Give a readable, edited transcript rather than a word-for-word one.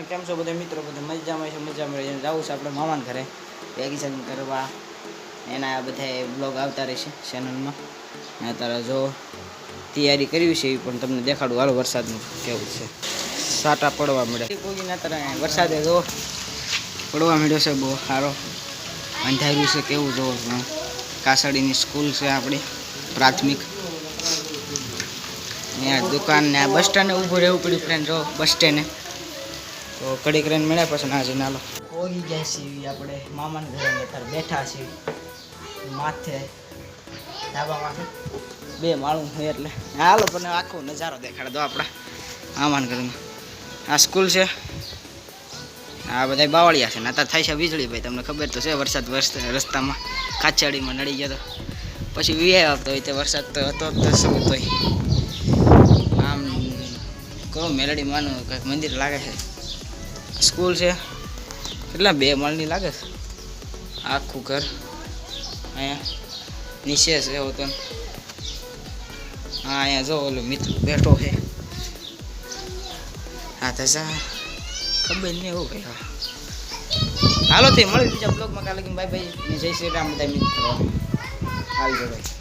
કેમ છો બધા મિત્રો? બધા મજામાં છે, મજામાં રહીને જવું છે આપણે મામાના ઘરે વેકેશન કરવા. એના બધા બ્લોગ આવતા રહેશે ચેનલમાં. અત્યારે જો તૈયારી કરવી છે એ પણ તમને દેખાડું. હાલો વરસાદનું કેવું છે, સાટા પડવા મળે કોઈને. અત્યારે વરસાદે જો પડવા મળ્યો છે, બહુ સારો અંધાર્યું છે. કેવું જો કાસડીની સ્કૂલ છે આપણી પ્રાથમિક. અહીંયા દુકાન ને આ બસ સ્ટેન્ડે ઊભું રહેવું પડ્યું ફ્રેન્ડ. જો બસ સ્ટેન્ડે તો કડી કરીને મળ્યા પછી ના જઈને હાલો ઓગી જાય છીએ આપણે મામાના ઘરે. અત્યારે બેઠા છીએ માથે ધાબામાં, 2 માળું છે એટલે. હાલો પણ આખો નજારો દેખાડે દો આપણા મામાના ઘરમાં. આ સ્કૂલ છે, આ બધા બાવળિયા છે ને. અત્યારે થાય છે વીજળી ભાઈ, તમને ખબર તો છે. વરસાદ રસ્તામાં કાચડીમાં નડી ગયો તો પછી વીએ આવતો હોય તે વરસાદ તો હતો તો શું તોય. આમ કહો મેલડી માનું કંઈક મંદિર લાગે છે. સ્કૂલ છે, કેટલા 2 માળની લાગે છે આખું ઘર. અહીંયા નીચે છે હોતો. હા અહીંયા જો ઓલો મિત્ર બેઠો છે. હા તો ખબર નહીં એવું કઈ. હાલો તે મળી બીજા બ્લોગમાં. કાલે બાય બાય. જય શ્રી રામ બધા મિત્રો. આવી જાવ ભાઈ.